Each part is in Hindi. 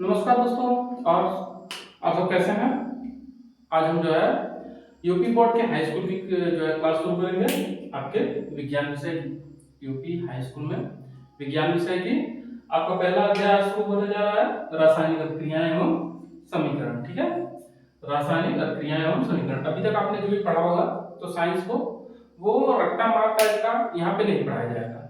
नमस्कार दोस्तों। और आप सब कैसे हैं? आज हम जो है यूपी बोर्ड के हाई स्कूल की जो है क्लास शुरू करेंगे आपके विज्ञान विषय की। यूपी हाई स्कूल में विज्ञान विषय की आपका पहला अध्याय शुरू होने जा रहा है, रासायनिक अभिक्रियाएं एवं समीकरण। ठीक है, रासायनिक अभिक्रियाएं एवं समीकरण। अभी तक आपने जो भी पढ़ा होगा तो साइंस को वो रट्टा मार टाइप का यहाँ पे नहीं पढ़ाया जाएगा।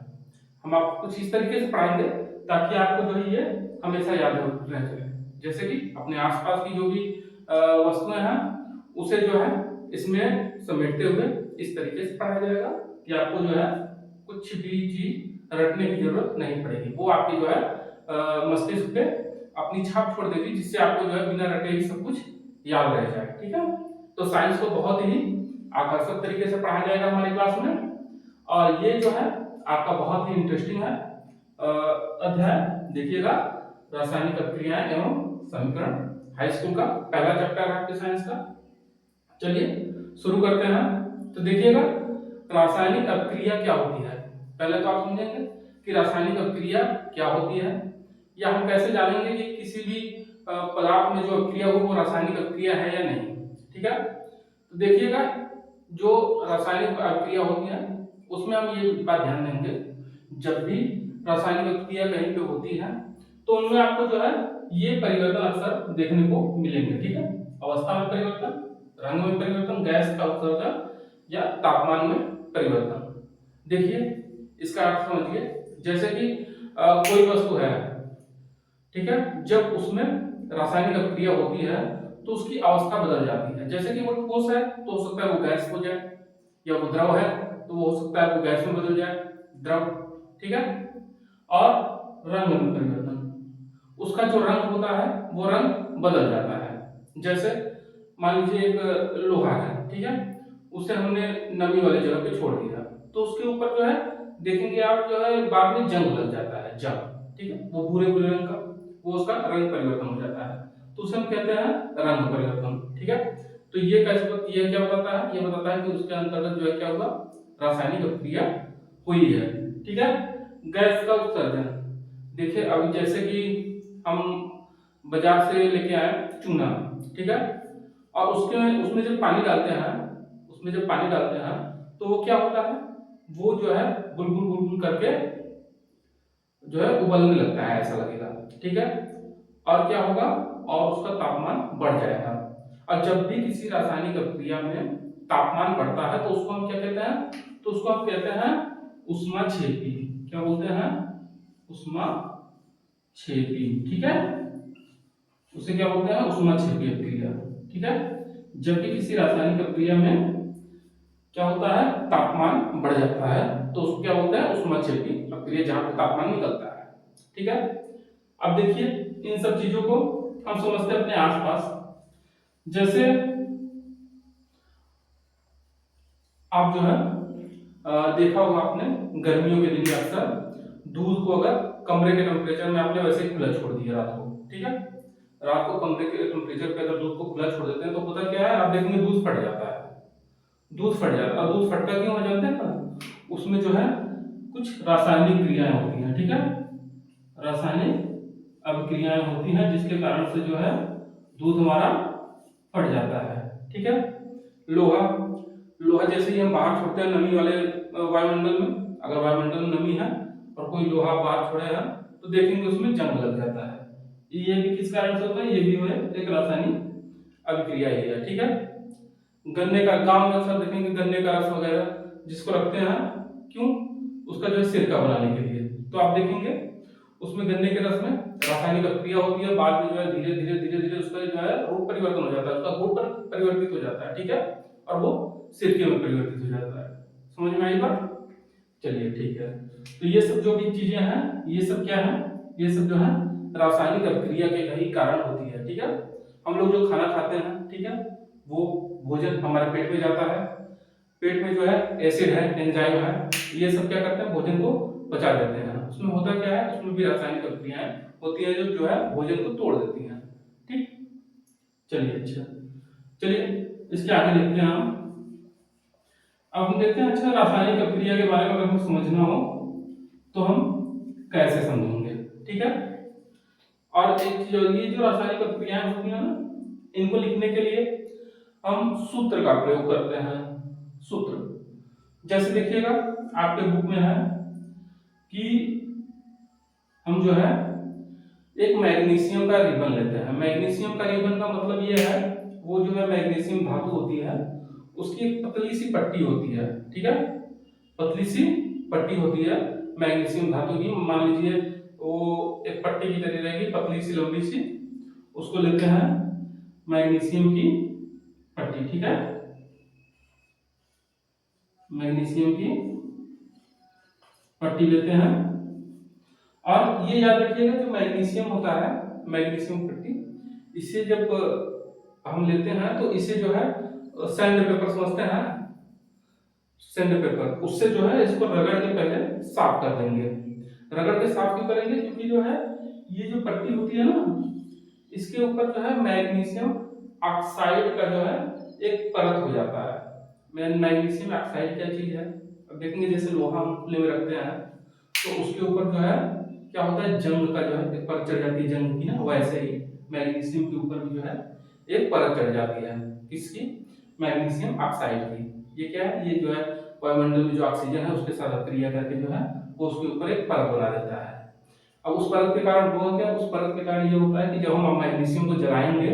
हम आपको कुछ इस तरीके से पढ़ाएंगे ताकि आपको जो है ये हमेशा याद रह चले। जैसे कि अपने आसपास की जो भी वस्तुएं हैं उसे जो है इसमें समेटते हुए इस तरीके से पढ़ाया जाएगा कि आपको जो है कुछ भी चीज रटने की जरूरत नहीं पड़ेगी। वो आपकी जो है मस्तिष्क पे अपनी छाप छोड़ देगी, जिससे आपको जो है बिना रटे ही सब कुछ याद रह जाए। ठीक है, तो साइंस को बहुत ही आकर्षक तरीके से पढ़ाया जाएगा हमारी क्लास में। और ये जो है आपका बहुत ही इंटरेस्टिंग है अध्याय। देखिएगा, रासायनिक अभिक्रियाएं एवं समीकरण, हाई स्कूल का पहला चैप्टर है आपके साइंस का। चलिए शुरू करते हैं। तो देखिएगा, रासायनिक अभिक्रिया क्या होती है। पहले तो आप समझेंगे कि रासायनिक अभिक्रिया क्या होती है, या हम कैसे जानेंगे कि किसी भी पदार्थ में जो अभिक्रिया हो वो रासायनिक अभिक्रिया है या नहीं। ठीक है, तो देखिएगा, जो रासायनिक अभिक्रिया होती है उसमें हम ये बात ध्यान देंगे, जब भी रासायनिक अभिक्रिया कहीं पे होती है तो उनमें आपको जो है ये परिवर्तन अक्सर देखने को मिलेंगे। ठीक है, अवस्था में परिवर्तन, रंग में परिवर्तन, गैस का उत्सर्जन या तापमान में परिवर्तन। देखिए, इसका अर्थ समझिए। जैसे कि कोई वस्तु है, ठीक है, जब उसमें रासायनिक अभिक्रिया होती है तो उसकी अवस्था बदल जाती है। जैसे कि वो ठोस है तो हो सकता है वो गैस हो जाए, या वो द्रव है तो वो हो सकता है वो गैस में बदल जाए, द्रव। ठीक है, और रंग में परिवर्तन, उसका जो रंग होता है वो रंग बदल जाता है। जैसे मान लीजिए एक लोहा है, ठीक है, उसे हमने नमी वाली जगह पे छोड़ दिया तो उसके ऊपर जो है देखेंगे आप जो है बाद में जंग लग जाता है, जंग। ठीक है, वो भूरे भूरे रंग का, वो उसका रंग परिवर्तन हो जाता है, तो उसे हम कहते हैं रंग परिवर्तन। ठीक है, तो ये क्या बताता है, ये बताता है कि उसके अंतर्गत जो है क्या हुआ, रासायनिक अभिक्रिया हुई है। ठीक है, गैस का उत्सर्जन। देखिए, अभी जैसे कि हम बाजार से लेके आए चूना, ठीक है, और उसके उसमें जब पानी डालते हैं, उसमें जब पानी डालते हैं तो वो क्या होता है, वो जो है बुलबुल बुलबुल करके जो है उबलने लगता है, ऐसा लगेगा। ठीक है, और क्या होगा, और उसका तापमान बढ़ जाएगा। और जब भी किसी रासायनिक अभिक्रिया में तापमान बढ़ता है तो उसको हम क्या कहते हैं, तो उसको हम कहते हैं उष्माक्षेपी। क्या बोलते हैं, उष्माक्षेपी। ठीक है, उसे क्या बोलते हैं, उष्माक्षेपी अभिक्रिया। ठीक है, जब भी किसी रासायनिक अभिक्रिया में क्या होता है, तापमान बढ़ जाता है तो उसको क्या बोलते हैं, उष्माक्षेपी अभिक्रिया, जहां पे तापमान निकलता है। ठीक है, अब देखिए, इन सब चीजों को हम समझते हैं अपने आसपास। जैसे आप जो है देखा होगा आपने, गर्मियों के दिन में अक्सर दूध को अगर कमरे के टेम्परेचर में आपने वैसे ही खुला छोड़ दिया रात को, ठीक है, रात को कमरे के टेम्परेचर पे अगर दूध को खुला छोड़ देते हैं तो होता क्या है, आप देखेंगे दूध फट जाता है। दूध फट जाता है, दूध फटता क्यों हो जानते हैं, उसमें जो है कुछ रासायनिक क्रियाएं होती हैं। ठीक है, रासायनिक अभिक्रियाएं होती हैं जिसके कारण से जो है दूध हमारा फट जाता है। ठीक है, लोहा, लोहा जैसे ही हम बाहर छोड़ते हैं नमी वाले वायुमंडल में, अगर वायुमंडल में नमी है और कोई लोहा बाहर छोड़े हैं तो देखेंगे उसमें जंग लग जाता है। ये भी किस कारण से होता है, ये भी है एक रासायनिक अभिक्रिया ही है। ठीक है, गन्ने का, गांव में अक्सर देखेंगे गन्ने का रस वगैरह जिसको रखते हैं, क्यों, उसका जो है सिरका बनाने के लिए, तो आप देखेंगे उसमें गन्ने के रस में रासायनिक अभिक्रिया होती है, बाद में जो है धीरे धीरे धीरे धीरे उसका जो है रूप परिवर्तन हो जाता है, उसका गुण परिवर्तित हो जाता है। ठीक है, और वो सिरके में परिवर्तित हो जाता है। समझ में आई बात? चलिए ठीक है, तो ये सब जो भी चीजें हैं ये सब क्या है, ये सब जो है रासायनिक अभिक्रिया के ही कारण होती है। ठीक है, हम लोग जो खाना खाते हैं, ठीक है, वो भोजन हमारे पेट में जाता है, पेट में जो है एसिड है, एंजाइम है, ये सब क्या करते हैं, भोजन को पचा देते हैं। उसमें होता क्या है, उसमें भी रासायनिक अभिक्रियाएं होती है जो है भोजन को तोड़ देती हैं। ठीक, चलिए अच्छा, चलिए इसके आगे देखते हैं हम। अब हम देखते हैं, अच्छा, रासायनिक अभिक्रिया के बारे में अगर हमें समझना हो तो हम कैसे समझेंगे। ठीक है, और एक चीज और, ये जो रासायनिक प्रतिक्रियाएं होती हैं ना, इनको लिखने के लिए हम सूत्र का प्रयोग करते हैं। सूत्र जैसे देखिएगा आपके बुक में है कि हम जो है एक मैग्नीशियम का रिबन लेते हैं। मैग्नीशियम का रिबन का मतलब ये है, वो जो है मैग्नीशियम धातु होती है, उसकी एक पतली सी पट्टी होती है, ठीक है, पतली सी पट्टी होती है मैग्नीशियम धातु की। मान लीजिए वो एक पट्टी की तरह रहेगी, पतली सी लंबी सी, उसको लेते हैं मैग्नीशियम की पट्टी, ठीक है, मैग्नीशियम की पट्टी लेते हैं। और ये याद रखिएगा जो मैग्नीशियम होता है, मैग्नीशियम पट्टी, इसे जब हम लेते हैं तो इसे जो है सैंड पेपर समझते हैं, सैंड पेपर, उससे जो है इसको रगड़ के पहले साफ कर देंगे। रगड़ के साफ क्यों करेंगे? क्योंकि जो है ये जो पट्टी होती है ना, इसके ऊपर जो है मैग्नीशियम ऑक्साइड का जो है एक परत हो जाता है। मैग्नीशियम ऑक्साइड क्या चीज है? अब देखेंगे जैसे लोहा हम खुले में रखते हैं तो उसके ऊपर जो है क्या होता है, जंग का जो है एक परत चढ़ जाती है जंग की ना, वैसे ही मैग्नीशियम के ऊपर भी जो है एक परत चढ़ जाती है। किसकी? मैग्नीशियम ऑक्साइड की। ये क्या है? ये जो है वायुमंडल में जो ऑक्सीजन है उसके साथ क्रिया करके जो है वो उसके ऊपर एक परत बना देता है। अब उस परत के कारण हुआ क्या? उस परत के कारण ये होता है कि जब हम मैग्नीशियम को जलाएंगे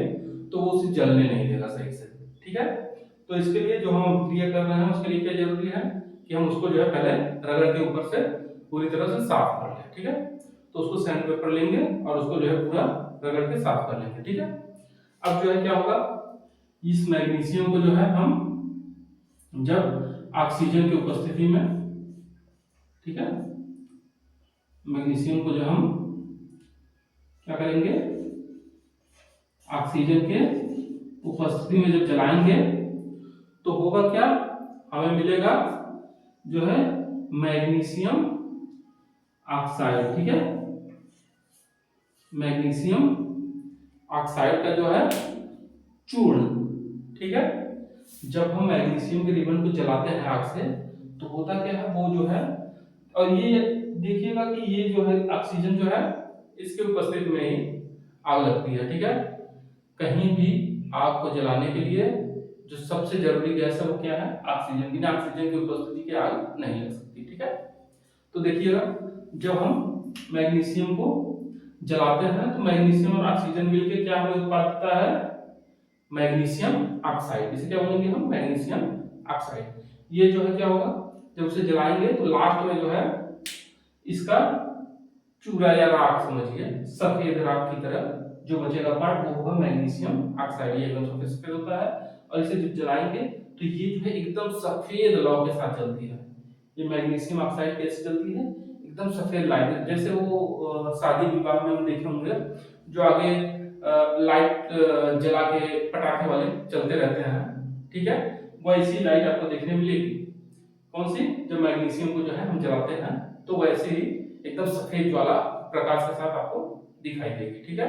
तो वो उसे जलने नहीं देगा सही से, ठीक है। तो इसके लिए जो हम क्रिया कर रहे हैं उसके लिए क्या जरूरी है कि हम उसको जो है पहले रगड़ के ऊपर से पूरी तरह से साफ कर लें, ठीक है। तो उसको सैंड पेपर लेंगे और उसको जो है पूरा रगड़ के साफ कर लेंगे, ठीक है। अब जो है क्या होगा, इस मैग्नीशियम को जो है हम जब ऑक्सीजन की उपस्थिति में, ठीक है, मैग्नीशियम को जो हम क्या करेंगे, ऑक्सीजन के उपस्थिति में जब जलाएंगे तो होगा क्या, हमें मिलेगा जो है मैग्नीशियम ऑक्साइड, ठीक है, मैग्नीशियम ऑक्साइड का जो है चूर्ण, ठीक है। जब हम मैग्नीशियम के रिबन को जलाते हैं आग से तो होता क्या है, वो जो है, और ये देखिएगा कि ये जो है ऑक्सीजन जो है इसके उपस्थिति में ही आग लगती है, ठीक है। कहीं भी आग को जलाने के लिए जो सबसे जरूरी गैस है वो क्या है, ऑक्सीजन। बिना ऑक्सीजन की उपस्थिति के आग नहीं लग सकती, ठीक है। तो देखिएगा जब हम मैग्नीशियम को जलाते हैं तो मैग्नीशियम और ऑक्सीजन मिलकर क्या हमें उत्पादित होता है, मैग्नीशियम ऑक्साइड। इसे क्या बोलेंगे हम, मैग्नीशियम ऑक्साइड। ये जो है क्या होगा, जब उसे जलाएंगे तो लास्ट में जो है इसका चूरा या राख समझिए, सफेद राख की तरह जो बचेगा पार्ट वो होगा मैग्नीशियम ऑक्साइड। ये एकदम सफेद सफेद होता है और इसे जब जलाएंगे तो ये जो है एकदम सफेद लौ के साथ जलती है। ये मैग्नीशियम ऑक्साइड कैसे जलती है, एकदम सफेद लाइट, जैसे वो शादी विवाह में हम देखे होंगे जो आगे लाइट जला के पटाखे वाले चलते रहते हैं, ठीक है, वैसी लाइट आपको देखने मिलेगी। कौन सी? जब मैग्नीशियम को जो है हम जलाते हैं तो वैसे ही एकदम सफेद ज्वाला प्रकाश के साथ आपको दिखाई देगी, ठीक है।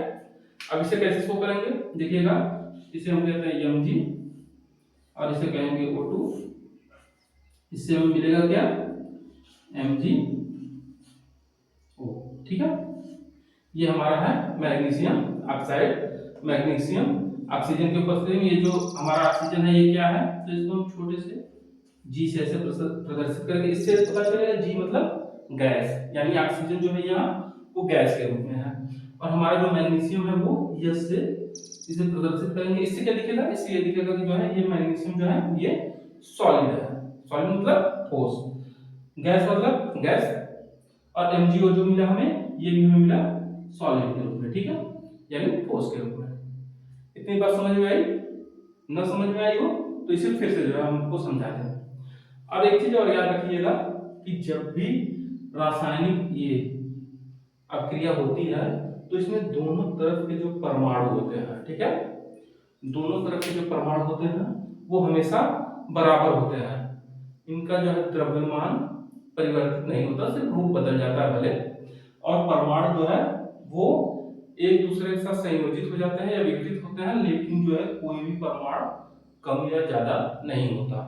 अब इसे कैसे शो करेंगे, देखिएगा, इसे हम कहते हैं Mg और इसे कहेंगे O2। इससे हमें मिलेगा क्या, MgO, ठीक है। ये हमारा है मैग्नीशियम ऑक्साइड। मैग्नीशियम ऑक्सीजन की उपस्थिति में, ये जो हमारा ऑक्सीजन है ये क्या है, तो इसको हम छोटे से G से ऐसे प्रदर्शित करेंगे। इससे पता चलेगा G मतलब गैस, यानी ऑक्सीजन जो है यहाँ वो गैस के रूप में है, और हमारा जो मैग्नीशियम है वो S से इसे प्रदर्शित करेंगे। इससे क्या दिखेगा, इससे ये दिखेगा कि जो है ये मैग्नीशियम जो है ये सॉलिड है। सॉलिड मतलब ठोस, गैस मतलब गैस, और MgO जो मिला हमें ये भी हमें मिला सॉलिड के रूप में, ठीक है, यानी ठोस के रूप में। इतनी बात समझ में आई? न समझ में आई हो तो इसे फिर से जो है हमको समझा दें। अब एक चीज और याद रखिएगा कि जब भी रासायनिक ये अभिक्रिया होती है तो इसमें दोनों तरफ के जो परमाणु होते हैं, ठीक है, दोनों तरफ के जो परमाणु होते हैं वो हमेशा बराबर होते हैं। इनका जो है द्रव्यमान परिवर्तित नहीं होता, सिर्फ रूप बदल जाता है भले, और परमाणु जो है वो एक दूसरे के साथ संयोजित हो जाते हैं या विघटित होते हैं, लेकिन जो है कोई भी परमाणु कम या ज्यादा नहीं होता।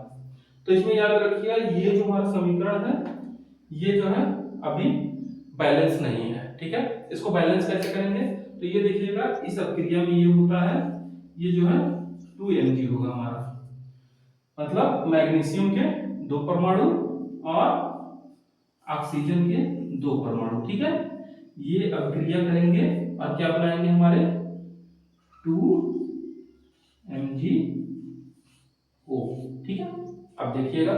तो इसमें याद रखिएगा ये जो हमारा समीकरण है ये जो है अभी बैलेंस नहीं है, ठीक है। इसको बैलेंस कैसे करेंगे, तो ये देखिएगा इस अभिक्रिया में ये होता है, ये जो है 2 Mg होगा हमारा, मतलब मैग्नीशियम के 2 परमाणु और ऑक्सीजन के 2 परमाणु। ठीक है, ये अभिक्रिया करेंगे और क्या बनाएंगे हमारे 2MgO। ठीक है, अब देखिएगा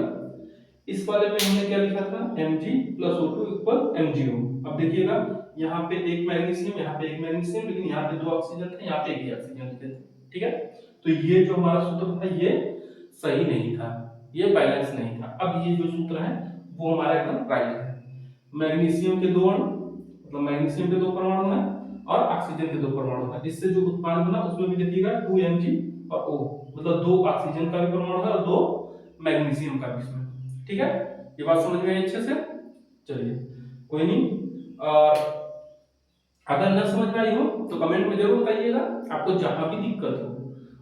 इस वाले में हमने क्या लिखा था, Mg + O2 = MgO। अब देखिएगा यहाँ पे एक मैग्नीशियम, यहाँ पे एक मैग्नीशियम, लेकिन यहाँ पे 2 ऑक्सीजन थे, यहाँ पे एक ही ऑक्सीजन लिखे थे। ठीक है, तो ये जो हमारा सूत्र था ये सही नहीं था, ये बैलेंस नहीं था। अब ये जो सूत्र है वो हमारा एकदम राइट है। मैग्नीशियम के 2 अणु, मतलब मैग्नीशियम के 2 परमाणु हैं और ऑक्सीजन के 2 परमाणु हैं, इससे जो उत्पाद बना उसमें भी देखिएगा 2Mg और O, मतलब 2 ऑक्सीजन का भी परमाणु है और 2 मैग्नीशियम का भी इसमें। ठीक है, ये बात समझ में आई अच्छे से? चलिए कोई नहीं, और अगर न समझ में आई हो तो कमेंट में जरूर बताइएगा, आपको जहां भी दिक्कत हो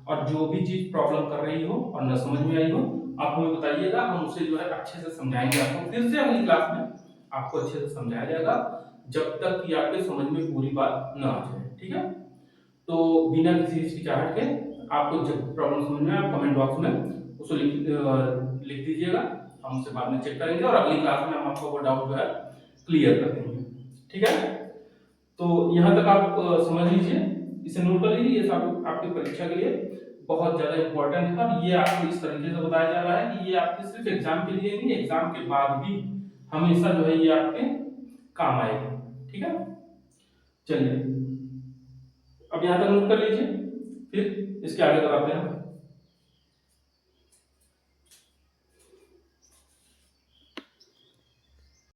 और जो भी चीज प्रॉब्लम कर रही हो और न समझ में आई हो आप हमें बताइएगा, हम उसे जो है अच्छे से समझाएंगे आपको, फिर से अगली क्लास में आपको अच्छे से समझाया जाएगा जब तक कि आपके समझ में पूरी बात ना आ जाए। ठीक है, तो बिना किसी हिचकिचाहट के आपको जब प्रॉब्लम समझ में आए आप कमेंट बॉक्स में उसको लिख दीजिएगा, हम उसे बाद में चेक करेंगे और अगली क्लास में हम आपको वो डाउट जो है क्लियर कर देंगे। ठीक है, तो यहाँ तक आप समझ लीजिए, इसे नोट कर लीजिए, ये सब आपकी परीक्षा के लिए बहुत ज्यादा इंपॉर्टेंट है और ये आपको इस तरीके से बताया जा रहा है कि ये आपके सिर्फ एग्जाम के लिए नहीं, एग्जाम के बाद भी हमेशा जो है ये आपके काम आएगा। ठीक है, चलिए अब यहाँ तक नोट कर लीजिए, फिर इसके आगे बताते हैं।